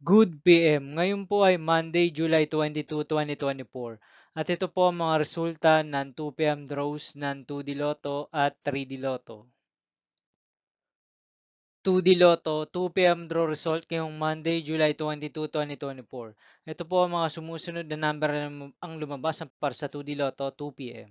Good PM. Ngayon po ay Monday, July 22, 2024. At ito po ang mga resulta ng 2 PM draws ng 2D Lotto at 3D Lotto. 2D Lotto, 2 PM draw result ngayong Monday, July 22, 2024. Ito po ang mga sumusunod na number na ang lumabas para sa 2D Lotto 2 PM.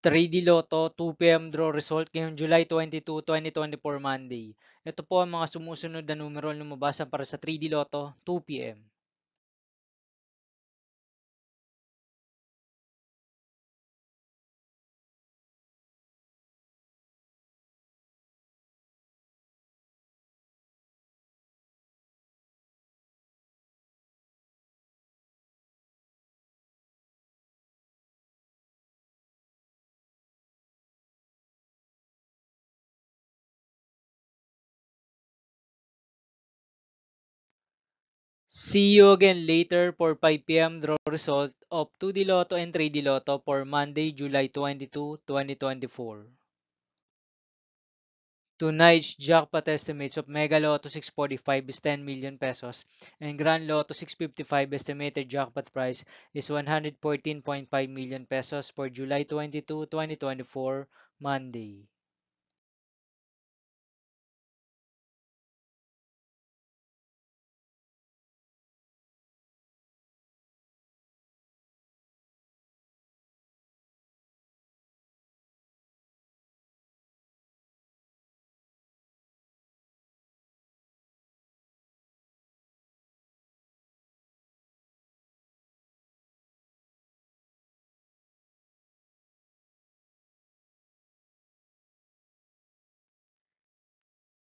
3D Lotto 2 PM draw result ngayong July 22, 2024 Monday. Ito po ang mga sumusunod na numero na lumabas para sa 3D Lotto 2 PM. 'See you again later for 5 PM draw result of 2D Lotto and 3D Lotto for Monday, July 22, 2024. Tonight's jackpot estimates of Mega Lotto 645 is 10 million pesos and Grand Lotto 655 estimated jackpot price is 114.5 million pesos for July 22, 2024, Monday.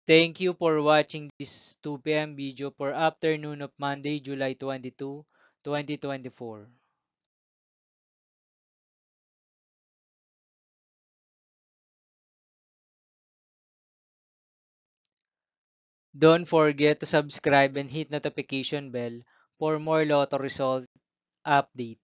Thank you for watching this 2 PM video for afternoon of Monday, July 22, 2024. Don't forget to subscribe and hit notification bell for more Lotto result update.